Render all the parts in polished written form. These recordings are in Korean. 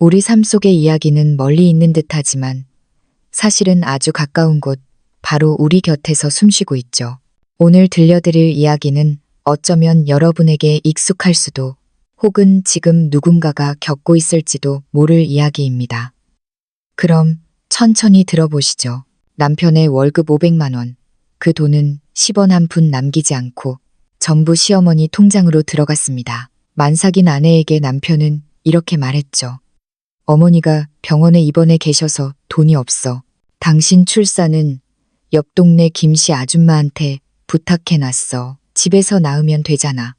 우리 삶 속의 이야기는 멀리 있는 듯하지만 사실은 아주 가까운 곳, 바로 우리 곁에서 숨쉬고 있죠. 오늘 들려드릴 이야기는 어쩌면 여러분에게 익숙할 수도 혹은 지금 누군가가 겪고 있을지도 모를 이야기입니다. 그럼 천천히 들어보시죠. 남편의 월급 500만 원. 그 돈은 10원 한 푼 남기지 않고 전부 시어머니 통장으로 들어갔습니다. 만삭인 아내에게 남편은 이렇게 말했죠. 어머니가 병원에 입원해 계셔서 돈이 없어. 당신 출산은 옆 동네 김씨 아줌마한테 부탁해놨어. 집에서 낳으면 되잖아.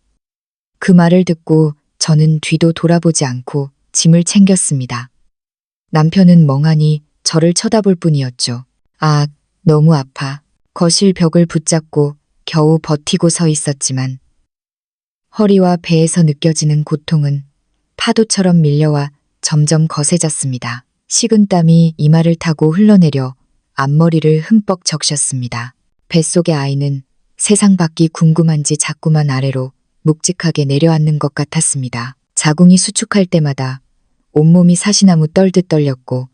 그 말을 듣고 저는 뒤도 돌아보지 않고 짐을 챙겼습니다. 남편은 멍하니 저를 쳐다볼 뿐이었죠. 아, 너무 아파. 거실 벽을 붙잡고 겨우 버티고 서 있었지만 허리와 배에서 느껴지는 고통은 파도처럼 밀려와 점점 거세졌습니다. 식은땀이 이마를 타고 흘러내려 앞머리를 흠뻑 적셨습니다. 뱃속의 아이는 세상 밖이 궁금한지 자꾸만 아래로 묵직하게 내려앉는 것 같았습니다. 자궁이 수축할 때마다 온몸이 사시나무 떨듯 떨렸고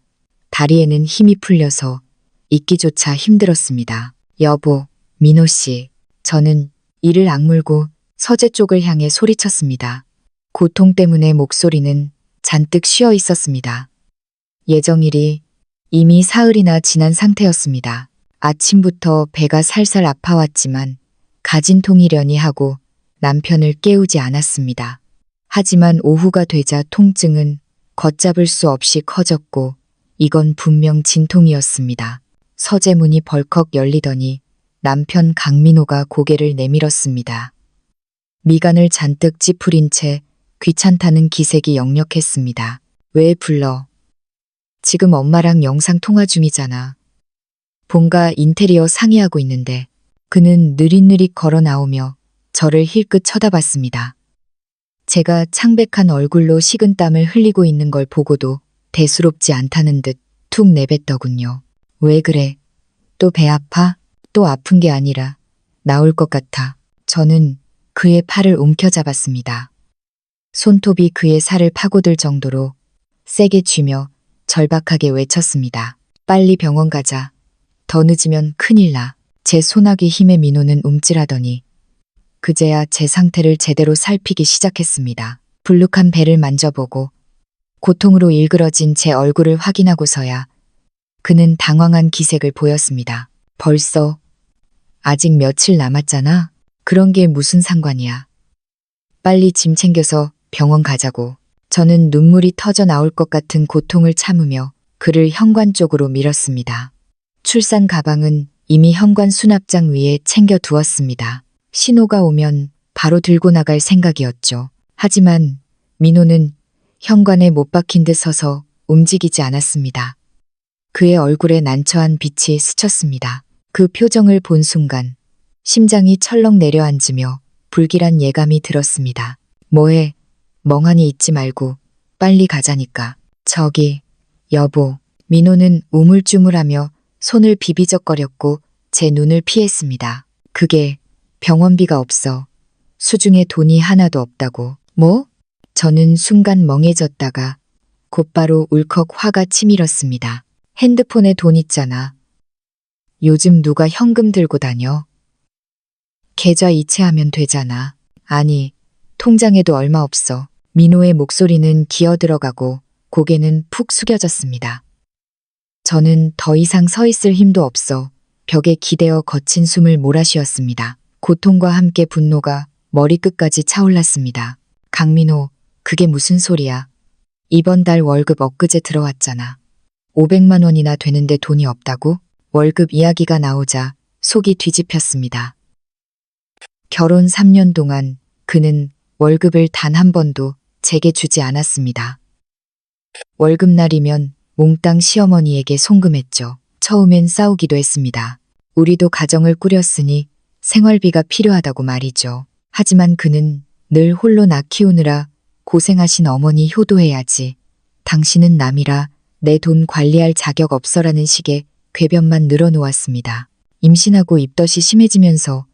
다리에는 힘이 풀려서 있기조차 힘들었습니다. 여보, 민호 씨. 저는 이를 악물고 서재 쪽을 향해 소리쳤습니다. 고통 때문에 목소리는 잔뜩 쉬어 있었습니다. 예정일이 이미 사흘이나 지난 상태였습니다. 아침부터 배가 살살 아파왔지만 가진 통이려니 하고 남편을 깨우지 않았습니다. 하지만 오후가 되자 통증은 걷잡을 수 없이 커졌고 이건 분명 진통이었습니다. 서재 문이 벌컥 열리더니 남편 강민호가 고개를 내밀었습니다. 미간을 잔뜩 찌푸린 채 귀찮다는 기색이 역력했습니다. 왜 불러? 지금 엄마랑 영상 통화 중이잖아. 본가 인테리어 상의하고 있는데. 그는 느릿느릿 걸어 나오며 저를 힐끗 쳐다봤습니다. 제가 창백한 얼굴로 식은땀을 흘리고 있는 걸 보고도 대수롭지 않다는 듯 툭 내뱉더군요. 왜 그래? 또 배 아파? 또 아픈 게 아니라 나올 것 같아. 저는 그의 팔을 움켜잡았습니다. 손톱이 그의 살을 파고들 정도로 세게 쥐며 절박하게 외쳤습니다. 빨리 병원 가자. 더 늦으면 큰일 나. 제 소나기 힘에 민호는 움찔하더니 그제야 제 상태를 제대로 살피기 시작했습니다. 불룩한 배를 만져보고 고통으로 일그러진 제 얼굴을 확인하고서야 그는 당황한 기색을 보였습니다. 벌써? 아직 며칠 남았잖아? 그런 게 무슨 상관이야. 빨리 짐 챙겨서 병원 가자고. 저는 눈물이 터져 나올 것 같은 고통을 참으며 그를 현관 쪽으로 밀었습니다. 출산 가방은 이미 현관 수납장 위에 챙겨 두었습니다. 신호가 오면 바로 들고 나갈 생각이었죠. 하지만 민호는 현관에 못 박힌 듯 서서 움직이지 않았습니다. 그의 얼굴에 난처한 빛이 스쳤습니다. 그 표정을 본 순간 심장이 철렁 내려앉으며 불길한 예감이 들었습니다. 뭐해? 멍하니 있지 말고 빨리 가자니까. 저기, 여보. 민호는 우물쭈물하며 손을 비비적거렸고 제 눈을 피했습니다. 그게 병원비가 없어. 수중에 돈이 하나도 없다고. 뭐? 저는 순간 멍해졌다가 곧바로 울컥 화가 치밀었습니다. 핸드폰에 돈 있잖아. 요즘 누가 현금 들고 다녀? 계좌 이체하면 되잖아. 아니, 통장에도 얼마 없어. 민호의 목소리는 기어들어가고 고개는 푹 숙여졌습니다. 저는 더 이상 서 있을 힘도 없어 벽에 기대어 거친 숨을 몰아쉬었습니다. 고통과 함께 분노가 머리끝까지 차올랐습니다. 강민호, 그게 무슨 소리야. 이번 달 월급 엊그제 들어왔잖아. 500만 원이나 되는데 돈이 없다고? 월급 이야기가 나오자 속이 뒤집혔습니다. 결혼 3년 동안 그는 월급을 단 한 번도 제게 주지 않았습니다. 월급날이면 몽땅 시어머니에게 송금했죠. 처음엔 싸우기도 했습니다. 우리도 가정을 꾸렸으니 생활비가 필요하다고 말이죠. 하지만 그는 늘 홀로 나 키우느라 고생하신 어머니 효도해야지. 당신은 남이라 내 돈 관리할 자격 없어라는 식의 궤변만 늘어놓았습니다. 임신하고 입덧이 심해지면서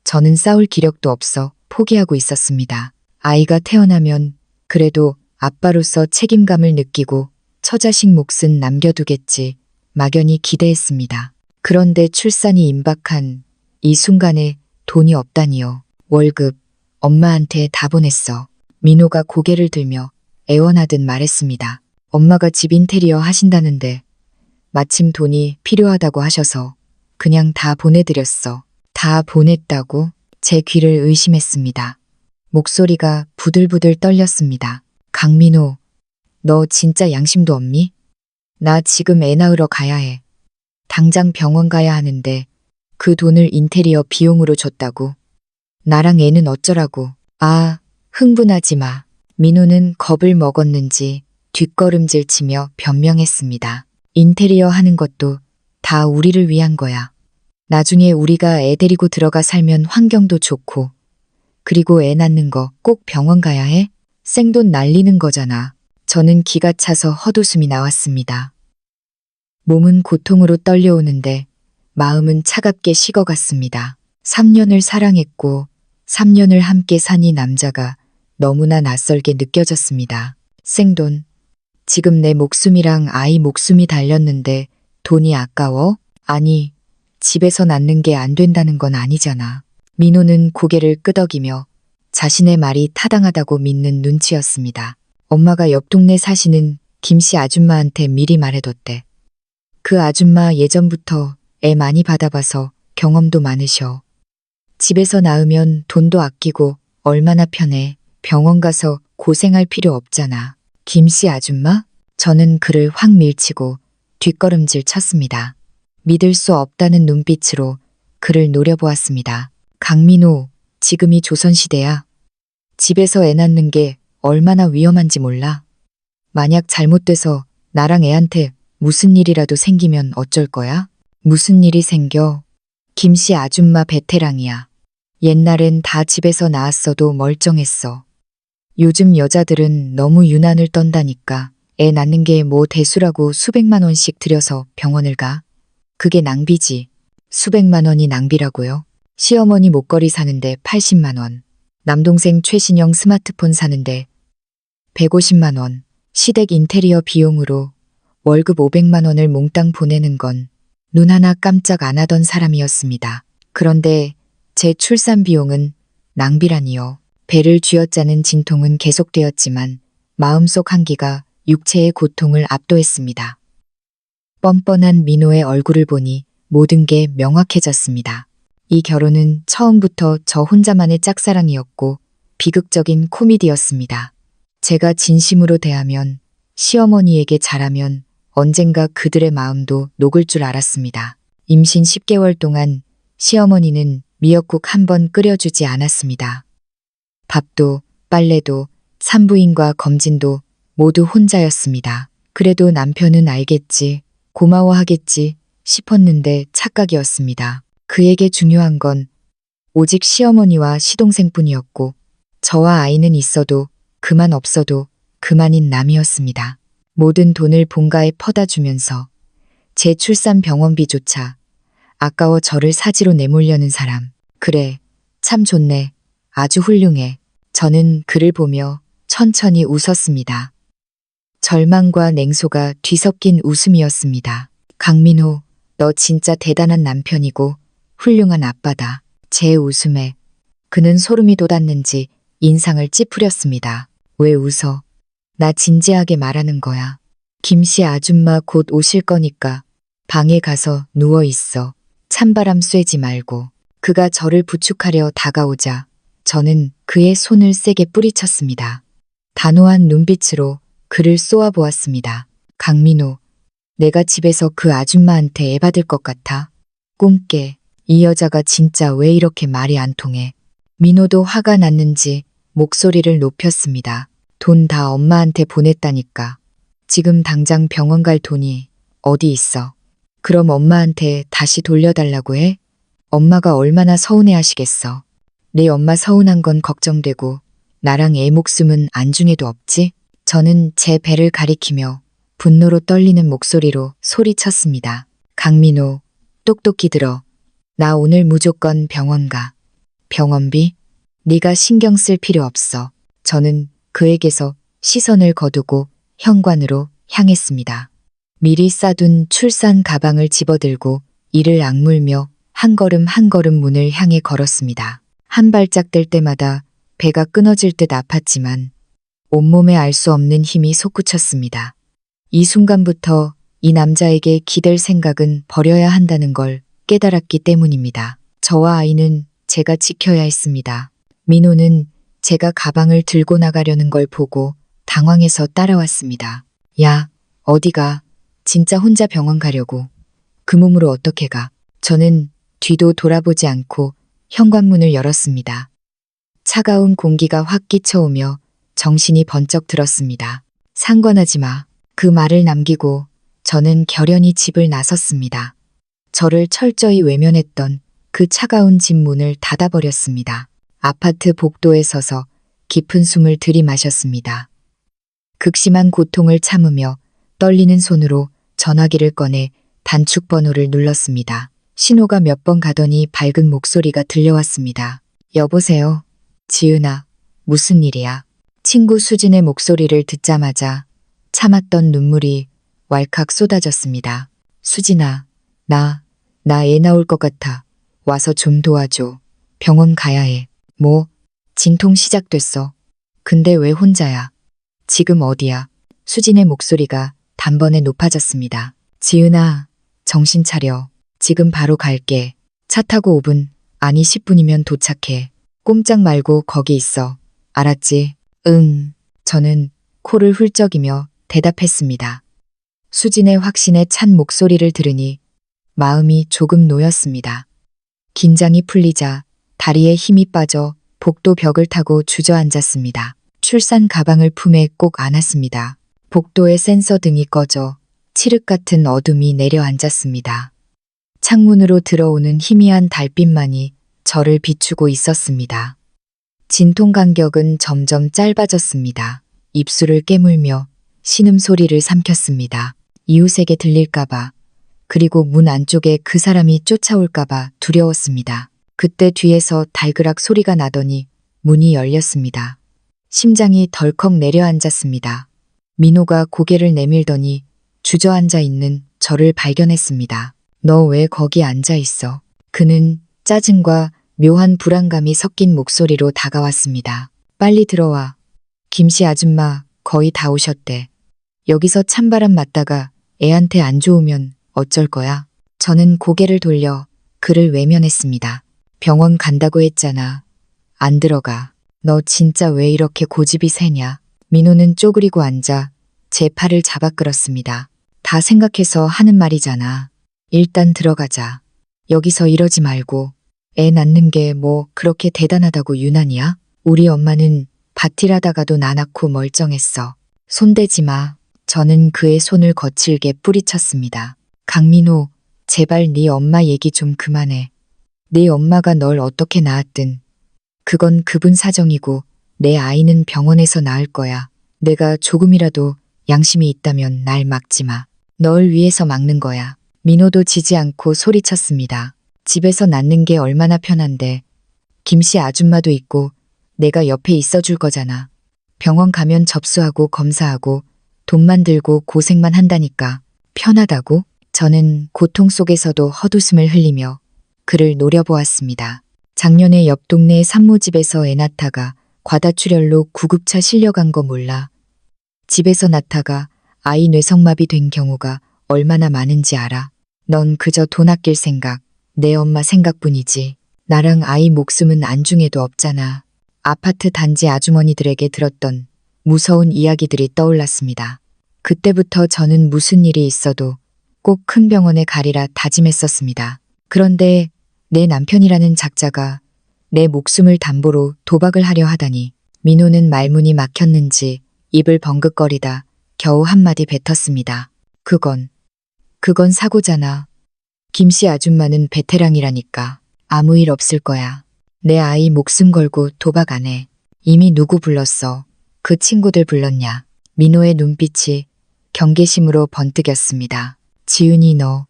저는 싸울 기력도 없어 포기하고 있었습니다. 아이가 태어나면 그래도 아빠로서 책임감을 느끼고 처자식 몫은 남겨두겠지 막연히 기대했습니다. 그런데 출산이 임박한 이 순간에 돈이 없다니요. 월급 엄마한테 다 보냈어. 민호가 고개를 들며 애원하듯 말했습니다. 엄마가 집 인테리어 하신다는데 마침 돈이 필요하다고 하셔서 그냥 다 보내드렸어. 다 보냈다고? 제 귀를 의심했습니다. 목소리가 부들부들 떨렸습니다. 강민호, 너 진짜 양심도 없니? 나 지금 애 낳으러 가야 해. 당장 병원 가야 하는데 그 돈을 인테리어 비용으로 줬다고? 나랑 애는 어쩌라고? 아, 흥분하지 마. 민호는 겁을 먹었는지 뒷걸음질 치며 변명했습니다. 인테리어 하는 것도 다 우리를 위한 거야. 나중에 우리가 애 데리고 들어가 살면 환경도 좋고, 그리고 애 낳는 거 꼭 병원 가야 해? 생돈 날리는 거잖아. 저는 기가 차서 헛웃음이 나왔습니다. 몸은 고통으로 떨려오는데 마음은 차갑게 식어갔습니다. 3년을 사랑했고 3년을 함께 산 이 남자가 너무나 낯설게 느껴졌습니다. 생돈. 지금 내 목숨이랑 아이 목숨이 달렸는데 돈이 아까워? 아니, 집에서 낳는 게 안 된다는 건 아니잖아. 민호는 고개를 끄덕이며 자신의 말이 타당하다고 믿는 눈치였습니다. 엄마가 옆 동네 사시는 김씨 아줌마한테 미리 말해뒀대. 그 아줌마 예전부터 애 많이 받아봐서 경험도 많으셔. 집에서 낳으면 돈도 아끼고 얼마나 편해. 병원 가서 고생할 필요 없잖아. 김씨 아줌마? 저는 그를 확 밀치고 뒷걸음질 쳤습니다. 믿을 수 없다는 눈빛으로 그를 노려보았습니다. 강민호, 지금이 조선시대야. 집에서 애 낳는 게 얼마나 위험한지 몰라. 만약 잘못돼서 나랑 애한테 무슨 일이라도 생기면 어쩔 거야? 무슨 일이 생겨? 김씨 아줌마 베테랑이야. 옛날엔 다 집에서 낳았어도 멀쩡했어. 요즘 여자들은 너무 유난을 떤다니까. 애 낳는 게 뭐 대수라고 수백만 원씩 들여서 병원을 가. 그게 낭비지. 수백만 원이 낭비라고요? 시어머니 목걸이 사는데 80만 원. 남동생 최신형 스마트폰 사는데 150만 원. 시댁 인테리어 비용으로 월급 500만 원을 몽땅 보내는 건 눈 하나 깜짝 안 하던 사람이었습니다. 그런데 제 출산 비용은 낭비라니요. 배를 쥐어짜는 진통은 계속되었지만 마음속 한기가 육체의 고통을 압도했습니다. 뻔뻔한 민호의 얼굴을 보니 모든 게 명확해졌습니다. 이 결혼은 처음부터 저 혼자만의 짝사랑이었고 비극적인 코미디였습니다. 제가 진심으로 대하면, 시어머니에게 잘하면 언젠가 그들의 마음도 녹을 줄 알았습니다. 임신 10개월 동안 시어머니는 미역국 한 번 끓여주지 않았습니다. 밥도 빨래도 산부인과 검진도 모두 혼자였습니다. 그래도 남편은 알겠지, 고마워하겠지 싶었는데 착각이었습니다. 그에게 중요한 건 오직 시어머니와 시동생뿐이었고 저와 아이는 있어도 그만 없어도 그만인 남이었습니다. 모든 돈을 본가에 퍼다 주면서 제 출산 병원비조차 아까워 저를 사지로 내몰려는 사람. 그래, 참 좋네. 아주 훌륭해. 저는 그를 보며 천천히 웃었습니다. 절망과 냉소가 뒤섞인 웃음이었습니다. 강민호, 너 진짜 대단한 남편이고 훌륭한 아빠다. 제 웃음에 그는 소름이 돋았는지 인상을 찌푸렸습니다. 왜 웃어? 나 진지하게 말하는 거야. 김씨 아줌마 곧 오실 거니까 방에 가서 누워 있어. 찬바람 쐬지 말고. 그가 저를 부축하려 다가오자 저는 그의 손을 세게 뿌리쳤습니다. 단호한 눈빛으로 그를 쏘아보았습니다. 강민호, 내가 집에서 그 아줌마한테 애 받을 것 같아? 꿈깨. 이 여자가 진짜 왜 이렇게 말이 안 통해. 민호도 화가 났는지 목소리를 높였습니다. 돈 다 엄마한테 보냈다니까. 지금 당장 병원 갈 돈이 어디 있어. 그럼 엄마한테 다시 돌려달라고 해? 엄마가 얼마나 서운해하시겠어. 내 엄마 서운한 건 걱정되고 나랑 애 목숨은 안중에도 없지? 저는 제 배를 가리키며 분노로 떨리는 목소리로 소리쳤습니다. 강민호, 똑똑히 들어. 나 오늘 무조건 병원 가. 병원비? 네가 신경 쓸 필요 없어. 저는 그에게서 시선을 거두고 현관으로 향했습니다. 미리 싸둔 출산 가방을 집어들고 이를 악물며 한 걸음 한 걸음 문을 향해 걸었습니다. 한 발짝 뗄 때마다 배가 끊어질 듯 아팠지만 온몸에 알 수 없는 힘이 솟구쳤습니다. 이 순간부터 이 남자에게 기댈 생각은 버려야 한다는 걸 깨달았기 때문입니다. 저와 아이는 제가 지켜야 했습니다. 민호는 제가 가방을 들고 나가려는 걸 보고 당황해서 따라왔습니다. 야, 어디가? 진짜 혼자 병원 가려고. 그 몸으로 어떻게 가? 저는 뒤도 돌아보지 않고 현관문을 열었습니다. 차가운 공기가 확 끼쳐오며 정신이 번쩍 들었습니다. 상관하지 마. 그 말을 남기고 저는 결연히 집을 나섰습니다. 저를 철저히 외면했던 그 차가운 집 문을 닫아버렸습니다. 아파트 복도에 서서 깊은 숨을 들이마셨습니다. 극심한 고통을 참으며 떨리는 손으로 전화기를 꺼내 단축 번호를 눌렀습니다. 신호가 몇 번 가더니 밝은 목소리가 들려왔습니다. 여보세요? 지은아, 무슨 일이야? 친구 수진의 목소리를 듣자마자 참았던 눈물이 왈칵 쏟아졌습니다. 수진아, 나 애 나올 것 같아. 와서 좀 도와줘. 병원 가야 해. 뭐? 진통 시작됐어. 근데 왜 혼자야? 지금 어디야? 수진의 목소리가 단번에 높아졌습니다. 지은아, 정신 차려. 지금 바로 갈게. 차 타고 5분, 아니 10분이면 도착해. 꼼짝 말고 거기 있어. 알았지? 응. 저는 코를 훌쩍이며 대답했습니다. 수진의 확신에 찬 목소리를 들으니 마음이 조금 놓였습니다. 긴장이 풀리자 다리에 힘이 빠져 복도 벽을 타고 주저앉았습니다. 출산 가방을 품에 꼭 안았습니다. 복도의 센서 등이 꺼져 칠흑 같은 어둠이 내려앉았습니다. 창문으로 들어오는 희미한 달빛만이 저를 비추고 있었습니다. 진통 간격은 점점 짧아졌습니다. 입술을 깨물며 신음소리를 삼켰습니다. 이웃에게 들릴까봐, 그리고 문 안쪽에 그 사람이 쫓아올까봐 두려웠습니다. 그때 뒤에서 달그락 소리가 나더니 문이 열렸습니다. 심장이 덜컥 내려앉았습니다. 민호가 고개를 내밀더니 주저앉아 있는 저를 발견했습니다. 너 왜 거기 앉아 있어? 그는 짜증과 묘한 불안감이 섞인 목소리로 다가왔습니다. 빨리 들어와. 김씨 아줌마 거의 다 오셨대. 여기서 찬바람 맞다가 애한테 안 좋으면 어쩔 거야? 저는 고개를 돌려 그를 외면했습니다. 병원 간다고 했잖아. 안 들어가. 너 진짜 왜 이렇게 고집이 세냐? 민호는 쪼그리고 앉아 제 팔을 잡아 끌었습니다. 다 생각해서 하는 말이잖아. 일단 들어가자. 여기서 이러지 말고. 애 낳는 게 뭐 그렇게 대단하다고 유난이야? 우리 엄마는 밭일하다가도 나 낳고 멀쩡했어. 손대지 마. 저는 그의 손을 거칠게 뿌리쳤습니다. 강민호, 제발 네 엄마 얘기 좀 그만해. 네 엄마가 널 어떻게 낳았든 그건 그분 사정이고 내 아이는 병원에서 낳을 거야. 내가 조금이라도 양심이 있다면 날 막지 마. 널 위해서 막는 거야. 민호도 지지 않고 소리쳤습니다. 집에서 낳는 게 얼마나 편한데. 김씨 아줌마도 있고 내가 옆에 있어줄 거잖아. 병원 가면 접수하고 검사하고 돈만 들고 고생만 한다니까. 편하다고? 저는 고통 속에서도 헛웃음을 흘리며 그를 노려보았습니다. 작년에 옆 동네 산모집에서 애 낳다가 과다출혈로 구급차 실려간 거 몰라. 집에서 낳다가 아이 뇌성마비 된 경우가 얼마나 많은지 알아? 넌 그저 돈 아낄 생각, 내 엄마 생각뿐이지. 나랑 아이 목숨은 안중에도 없잖아. 아파트 단지 아주머니들에게 들었던 무서운 이야기들이 떠올랐습니다. 그때부터 저는 무슨 일이 있어도 꼭 큰 병원에 가리라 다짐했었습니다. 그런데 내 남편이라는 작자가 내 목숨을 담보로 도박을 하려 하다니. 민호는 말문이 막혔는지 입을 벙긋거리다 겨우 한마디 뱉었습니다. 그건 사고잖아. 김씨 아줌마는 베테랑이라니까. 아무 일 없을 거야. 내 아이 목숨 걸고 도박 안 해. 이미 누구 불렀어? 그 친구들 불렀냐? 민호의 눈빛이 경계심으로 번뜩였습니다. 지은이 너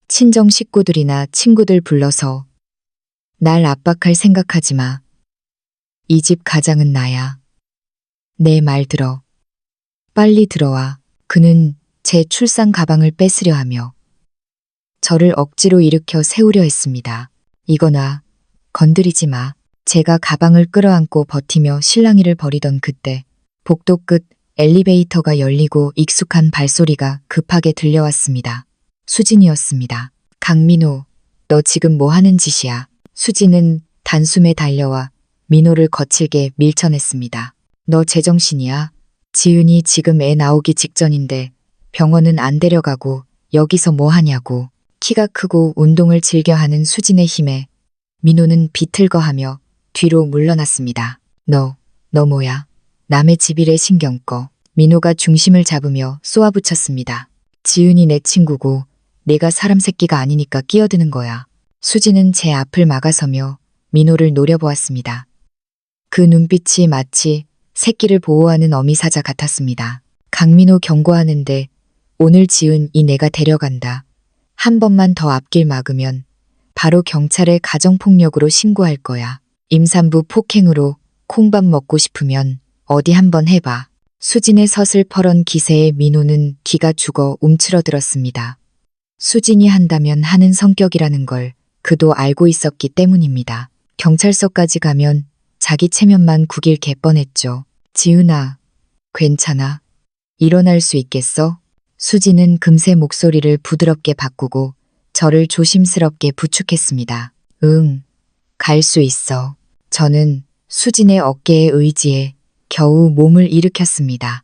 친정 식구들이나 친구들 불러서 날 압박할 생각하지 마. 이 집 가장은 나야. 내 말 들어. 빨리 들어와. 그는 제 출산 가방을 뺏으려 하며 저를 억지로 일으켜 세우려 했습니다. 이거나 건드리지 마. 제가 가방을 끌어안고 버티며 실랑이를 벌이던 그때 복도 끝 엘리베이터가 열리고 익숙한 발소리가 급하게 들려왔습니다. 수진이었습니다. 강민호, 너 지금 뭐 하는 짓이야? 수진은 단숨에 달려와 민호를 거칠게 밀쳐냈습니다. 너 제정신이야? 지은이 지금 애 나오기 직전인데 병원은 안 데려가고 여기서 뭐 하냐고. 키가 크고 운동을 즐겨하는 수진의 힘에 민호는 비틀거하며 뒤로 물러났습니다. 너 뭐야? 남의 집일에 신경 꺼. 민호가 중심을 잡으며 쏘아붙였습니다. 지은이 내 친구고 내가 사람 새끼가 아니니까 끼어드는 거야. 수진은 제 앞을 막아서며 민호를 노려보았습니다. 그 눈빛이 마치 새끼를 보호하는 어미사자 같았습니다. 강민호 경고하는데 오늘 지은 이 내가 데려간다. 한 번만 더 앞길 막으면 바로 경찰에 가정폭력으로 신고할 거야. 임산부 폭행으로 콩밥 먹고 싶으면 어디 한번 해봐. 수진의 서슬퍼런 기세에 민호는 기가 죽어 움츠러들었습니다. 수진이 한다면 하는 성격이라는 걸 그도 알고 있었기 때문입니다. 경찰서까지 가면 자기 체면만 구길 개뻔했죠. 지은아, 괜찮아? 일어날 수 있겠어? 수진은 금세 목소리를 부드럽게 바꾸고 저를 조심스럽게 부축했습니다. 응, 갈 수 있어. 저는 수진의 어깨에 의지해 겨우 몸을 일으켰습니다.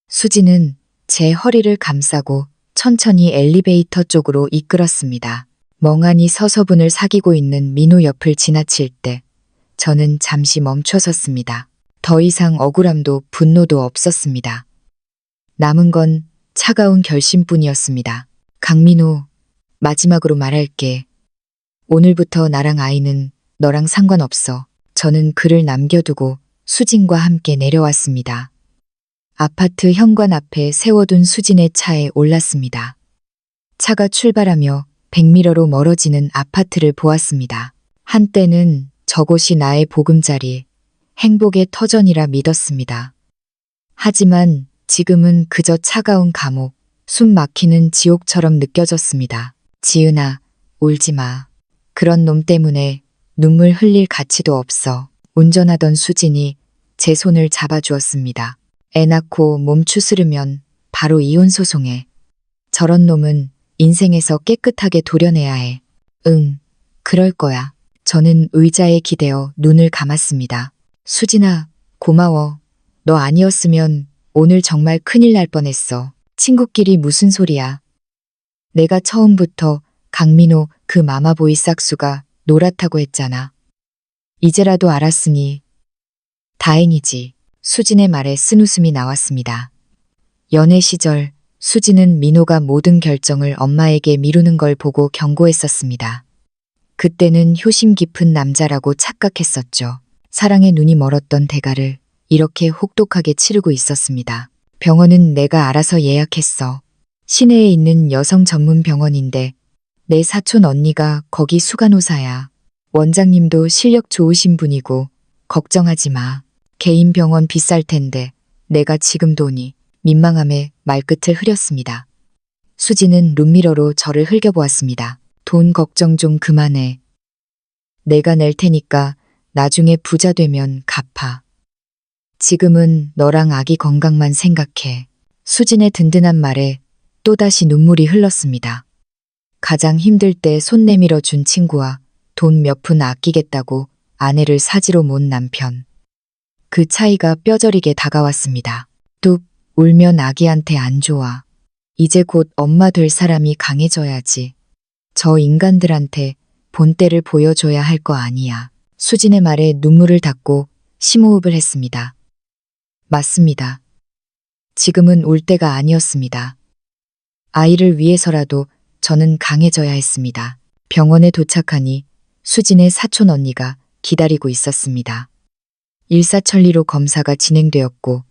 수진은 제 허리를 감싸고 천천히 엘리베이터 쪽으로 이끌었습니다. 멍하니 서서분을 사귀고 있는 민호 옆을 지나칠 때 저는 잠시 멈춰섰습니다. 더 이상 억울함도 분노도 없었습니다. 남은 건 차가운 결심뿐이었습니다. 강민호, 마지막으로 말할게. 오늘부터 나랑 아이는 너랑 상관없어. 저는 그를 남겨두고 수진과 함께 내려왔습니다. 아파트 현관 앞에 세워둔 수진의 차에 올랐습니다. 차가 출발하며 백미러로 멀어지는 아파트를 보았습니다. 한때는 저곳이 나의 보금자리, 행복의 터전이라 믿었습니다. 하지만 지금은 그저 차가운 감옥, 숨 막히는 지옥처럼 느껴졌습니다. 지은아, 울지 마. 그런 놈 때문에 눈물 흘릴 가치도 없어. 운전하던 수진이 제 손을 잡아주었습니다. 애 낳고 몸 추스르면 바로 이혼 소송해. 저런 놈은 인생에서 깨끗하게 도려내야 해. 응, 그럴 거야. 저는 의자에 기대어 눈을 감았습니다. 수진아, 고마워. 너 아니었으면 오늘 정말 큰일 날 뻔했어. 친구끼리 무슨 소리야. 내가 처음부터 강민호 그 마마보이 싹수가 노랗다고 했잖아. 이제라도 알았으니 다행이지. 수진의 말에 쓴웃음이 나왔습니다. 연애 시절 수진은 민호가 모든 결정을 엄마에게 미루는 걸 보고 경고했었습니다. 그때는 효심 깊은 남자라고 착각했었죠. 사랑에 눈이 멀었던 대가를 이렇게 혹독하게 치르고 있었습니다. 병원은 내가 알아서 예약했어. 시내에 있는 여성 전문 병원인데 내 사촌 언니가 거기 수간호사야. 원장님도 실력 좋으신 분이고 걱정하지 마. 개인 병원 비쌀 텐데 내가 지금 돈이 민망함에 말끝을 흐렸습니다. 수지는 룸미러로 저를 흘겨보았습니다. 돈 걱정 좀 그만해. 내가 낼 테니까 나중에 부자 되면 갚아. 지금은 너랑 아기 건강만 생각해. 수진의 든든한 말에 또다시 눈물이 흘렀습니다. 가장 힘들 때 손 내밀어 준 친구와 돈 몇 푼 아끼겠다고 아내를 사지로 몬 남편. 그 차이가 뼈저리게 다가왔습니다. 뚝 울면 아기한테 안 좋아. 이제 곧 엄마 될 사람이 강해져야지. 저 인간들한테 본때를 보여줘야 할 거 아니야. 수진의 말에 눈물을 닦고 심호흡을 했습니다. 맞습니다. 지금은 울 때가 아니었습니다. 아이를 위해서라도 저는 강해져야 했습니다. 병원에 도착하니 수진의 사촌 언니가 기다리고 있었습니다. 일사천리로 검사가 진행되었고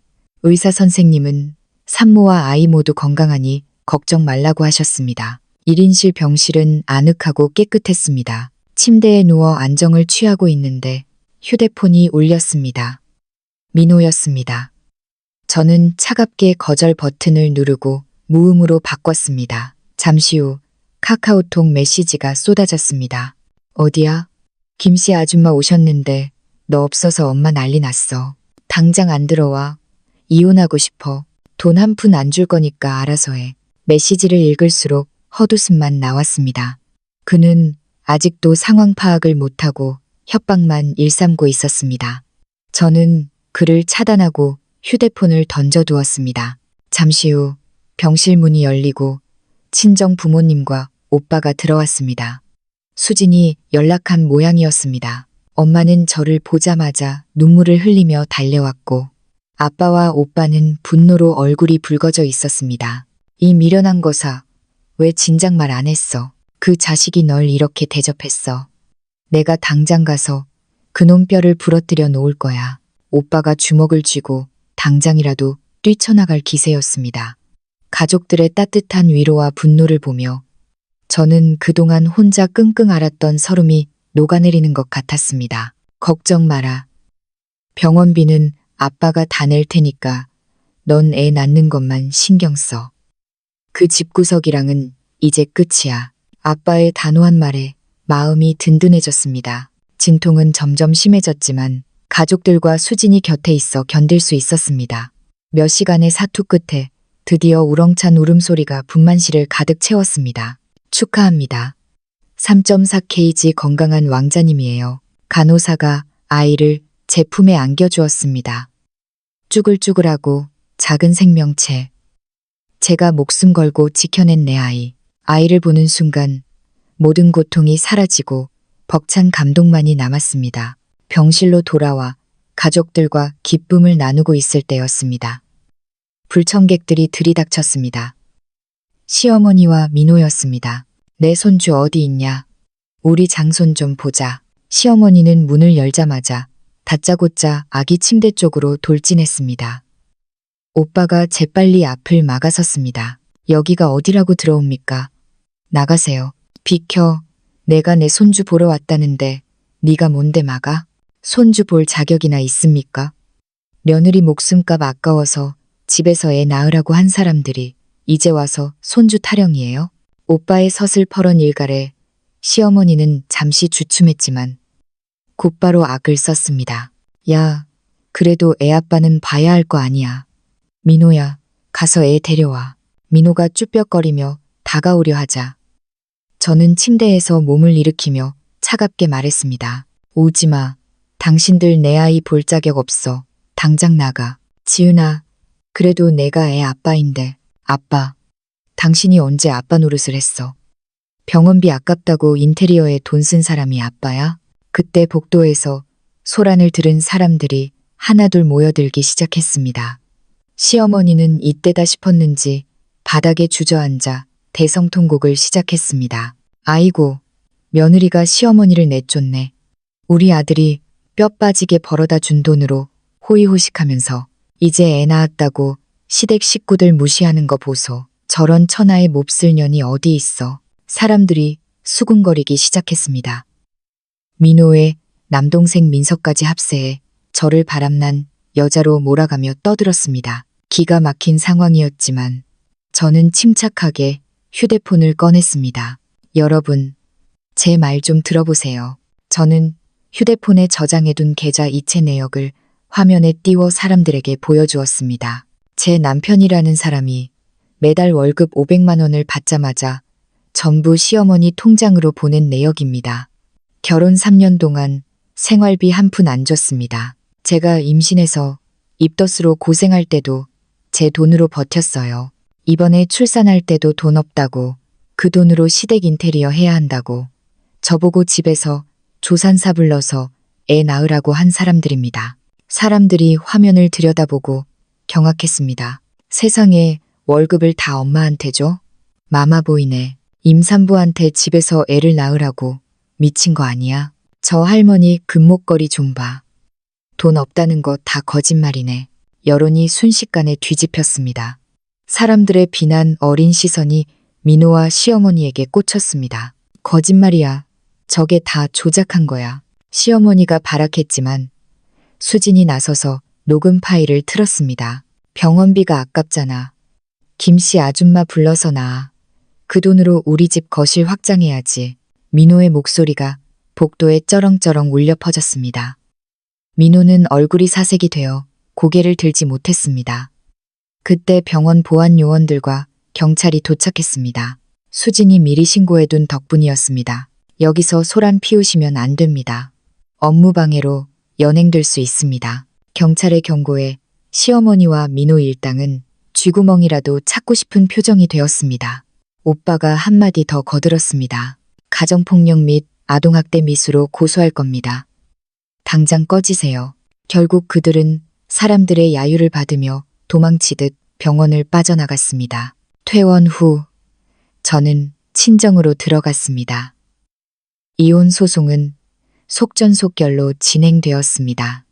의사 선생님은 산모와 아이 모두 건강하니 걱정 말라고 하셨습니다. 1인실 병실은 아늑하고 깨끗했습니다. 침대에 누워 안정을 취하고 있는데 휴대폰이 울렸습니다. 민호였습니다. 저는 차갑게 거절 버튼을 누르고 무음으로 바꿨습니다. 잠시 후 카카오톡 메시지가 쏟아졌습니다. 어디야? 김씨 아줌마 오셨는데 너 없어서 엄마 난리 났어. 당장 안 들어와. 이혼하고 싶어. 돈 한 푼 안 줄 거니까 알아서 해. 메시지를 읽을수록 헛웃음만 나왔습니다. 그는 아직도 상황 파악을 못하고 협박만 일삼고 있었습니다. 저는 그를 차단하고 휴대폰을 던져두었습니다. 잠시 후 병실 문이 열리고 친정 부모님과 오빠가 들어왔습니다. 수진이 연락한 모양이었습니다. 엄마는 저를 보자마자 눈물을 흘리며 달려왔고 아빠와 오빠는 분노로 얼굴이 붉어져 있었습니다. 이 미련한 거사, 왜 진작 말 안 했어? 그 자식이 널 이렇게 대접했어. 내가 당장 가서 그놈 뼈를 부러뜨려 놓을 거야. 오빠가 주먹을 쥐고 당장이라도 뛰쳐나갈 기세였습니다. 가족들의 따뜻한 위로와 분노를 보며 저는 그동안 혼자 끙끙 앓았던 서름이 녹아내리는 것 같았습니다. 걱정 마라. 병원비는 아빠가 다 낼 테니까 넌 애 낳는 것만 신경 써. 그 집구석이랑은 이제 끝이야. 아빠의 단호한 말에 마음이 든든해졌습니다. 진통은 점점 심해졌지만 가족들과 수진이 곁에 있어 견딜 수 있었습니다. 몇 시간의 사투 끝에 드디어 우렁찬 울음소리가 분만실을 가득 채웠습니다. 축하합니다. 3.4kg 건강한 왕자님이에요. 간호사가 아이를 제 품에 안겨주었습니다. 쭈글쭈글하고 작은 생명체. 제가 목숨 걸고 지켜낸 내 아이. 아이를 보는 순간 모든 고통이 사라지고 벅찬 감동만이 남았습니다. 병실로 돌아와 가족들과 기쁨을 나누고 있을 때였습니다. 불청객들이 들이닥쳤습니다. 시어머니와 민호였습니다. 내 손주 어디 있냐? 우리 장손 좀 보자. 시어머니는 문을 열자마자 다짜고짜 아기 침대 쪽으로 돌진했습니다. 오빠가 재빨리 앞을 막아섰습니다. 여기가 어디라고 들어옵니까? 나가세요. 비켜. 내가 내 손주 보러 왔다는데 네가 뭔데 막아? 손주 볼 자격이나 있습니까? 며느리 목숨값 아까워서 집에서 애 낳으라고 한 사람들이 이제 와서 손주 타령이에요? 오빠의 서슬퍼런 일갈에 시어머니는 잠시 주춤했지만 곧바로 악을 썼습니다. 야, 그래도 애 아빠는 봐야 할 거 아니야. 민호야, 가서 애 데려와. 민호가 쭈뼛거리며 다가오려 하자 저는 침대에서 몸을 일으키며 차갑게 말했습니다. 오지 마. 당신들 내 아이 볼 자격 없어. 당장 나가. 지은아, 그래도 내가 애 아빠인데. 아빠. 당신이 언제 아빠 노릇을 했어? 병원비 아깝다고 인테리어에 돈 쓴 사람이 아빠야? 그때 복도에서 소란을 들은 사람들이 하나둘 모여들기 시작했습니다. 시어머니는 이때다 싶었는지 바닥에 주저앉아 대성통곡을 시작했습니다. 아이고, 며느리가 시어머니를 내쫓네. 우리 아들이 뼈 빠지게 벌어다 준 돈으로 호의호식하면서 이제 애 낳았다고 시댁 식구들 무시하는 거 보소. 저런 천하의 몹쓸 년이 어디 있어. 사람들이 수군거리기 시작했습니다. 민호의 남동생 민석까지 합세해 저를 바람난 여자로 몰아가며 떠들었습니다. 기가 막힌 상황이었지만 저는 침착하게 휴대폰을 꺼냈습니다. 여러분, 제 말 좀 들어보세요. 저는 휴대폰에 저장해둔 계좌 이체 내역을 화면에 띄워 사람들에게 보여주었습니다. 제 남편이라는 사람이 매달 월급 500만 원을 받자마자 전부 시어머니 통장으로 보낸 내역입니다. 결혼 3년 동안 생활비 한 푼 안 줬습니다. 제가 임신해서 입덧으로 고생할 때도 제 돈으로 버텼어요. 이번에 출산할 때도 돈 없다고 그 돈으로 시댁 인테리어 해야 한다고 저보고 집에서 조산사 불러서 애 낳으라고 한 사람들입니다. 사람들이 화면을 들여다보고 경악했습니다. 세상에 월급을 다 엄마한테 줘? 마마보이네. 임산부한테 집에서 애를 낳으라고 미친 거 아니야? 저 할머니 금목걸이 좀 봐. 돈 없다는 거 다 거짓말이네. 여론이 순식간에 뒤집혔습니다. 사람들의 비난 어린 시선이 민호와 시어머니에게 꽂혔습니다. 거짓말이야. 저게 다 조작한 거야. 시어머니가 발악했지만 수진이 나서서 녹음 파일을 틀었습니다. 병원비가 아깝잖아. 김씨 아줌마 불러서 나. 그 돈으로 우리 집 거실 확장해야지. 민호의 목소리가 복도에 쩌렁쩌렁 울려 퍼졌습니다. 민호는 얼굴이 사색이 되어 고개를 들지 못했습니다. 그때 병원 보안 요원들과 경찰이 도착했습니다. 수진이 미리 신고해둔 덕분이었습니다. 여기서 소란 피우시면 안 됩니다. 업무방해로 연행될 수 있습니다. 경찰의 경고에 시어머니와 민호 일당은 쥐구멍이라도 찾고 싶은 표정이 되었습니다. 오빠가 한마디 더 거들었습니다. 가정폭력 및 아동학대 미수로 고소할 겁니다. 당장 꺼지세요. 결국 그들은 사람들의 야유를 받으며 도망치듯 병원을 빠져나갔습니다. 퇴원 후 저는 친정으로 들어갔습니다. 이혼 소송은 속전속결로 진행되었습니다.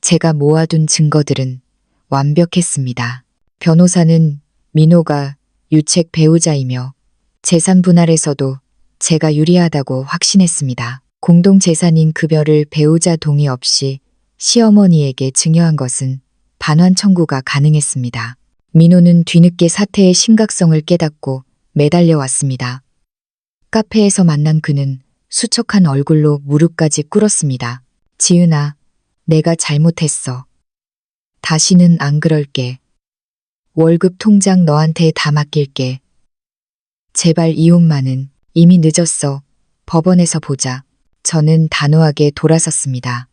제가 모아둔 증거들은 완벽했습니다. 변호사는 민호가 유책 배우자이며 재산 분할에서도 제가 유리하다고 확신했습니다. 공동재산인 급여를 배우자 동의 없이 시어머니에게 증여한 것은 반환 청구가 가능했습니다. 민호는 뒤늦게 사태의 심각성을 깨닫고 매달려 왔습니다. 카페에서 만난 그는 수척한 얼굴로 무릎까지 꿇었습니다. 지은아, 내가 잘못했어. 다시는 안 그럴게. 월급 통장 너한테 다 맡길게. 제발 이혼만은. 이미 늦었어. 법원에서 보자. 저는 단호하게 돌아섰습니다.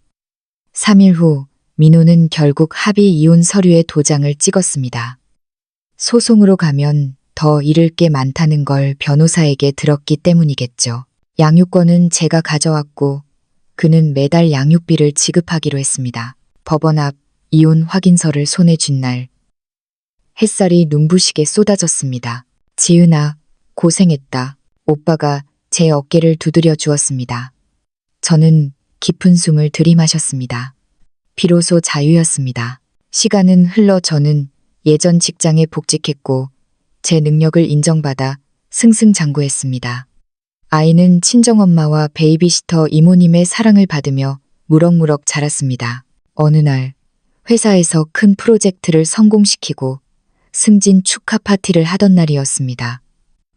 3일 후 민호는 결국 합의 이혼 서류에 도장을 찍었습니다. 소송으로 가면 더 잃을 게 많다는 걸 변호사에게 들었기 때문이겠죠. 양육권은 제가 가져왔고 그는 매달 양육비를 지급하기로 했습니다. 법원 앞 이혼 확인서를 손에 쥔 날 햇살이 눈부시게 쏟아졌습니다. 지은아, 고생했다. 오빠가 제 어깨를 두드려 주었습니다. 저는 깊은 숨을 들이마셨습니다. 비로소 자유였습니다. 시간은 흘러 저는 예전 직장에 복직했고 제 능력을 인정받아 승승장구했습니다. 아이는 친정엄마와 베이비시터 이모님의 사랑을 받으며 무럭무럭 자랐습니다. 어느 날 회사에서 큰 프로젝트를 성공시키고 승진 축하 파티를 하던 날이었습니다.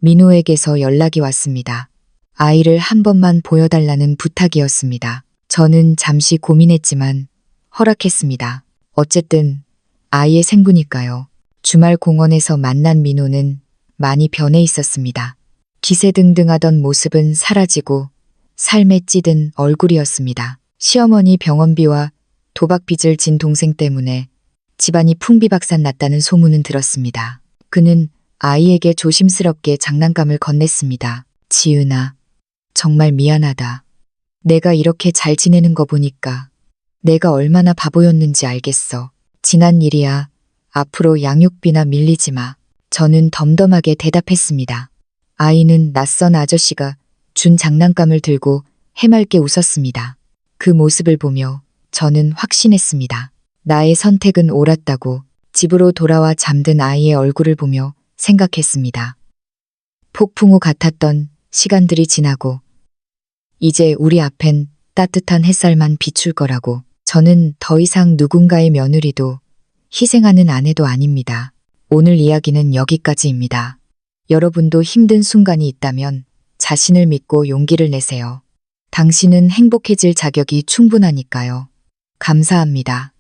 민호에게서 연락이 왔습니다. 아이를 한 번만 보여달라는 부탁이었습니다. 저는 잠시 고민했지만 허락했습니다. 어쨌든 아이의 생부니까요. 주말 공원에서 만난 민호는 많이 변해 있었습니다. 기세등등하던 모습은 사라지고 삶에 찌든 얼굴이었습니다. 시어머니 병원비와 도박빚을 진 동생 때문에 집안이 풍비박산 났다는 소문은 들었습니다. 그는 아이에게 조심스럽게 장난감을 건넸습니다. 지은아, 정말 미안하다. 내가 이렇게 잘 지내는 거 보니까 내가 얼마나 바보였는지 알겠어. 지난 일이야. 앞으로 양육비나 밀리지 마. 저는 덤덤하게 대답했습니다. 아이는 낯선 아저씨가 준 장난감을 들고 해맑게 웃었습니다. 그 모습을 보며 저는 확신했습니다. 나의 선택은 옳았다고. 집으로 돌아와 잠든 아이의 얼굴을 보며 생각했습니다. 폭풍우 같았던 시간들이 지나고 이제 우리 앞엔 따뜻한 햇살만 비출 거라고. 저는 더 이상 누군가의 며느리도 희생하는 아내도 아닙니다. 오늘 이야기는 여기까지입니다. 여러분도 힘든 순간이 있다면 자신을 믿고 용기를 내세요. 당신은 행복해질 자격이 충분하니까요. 감사합니다.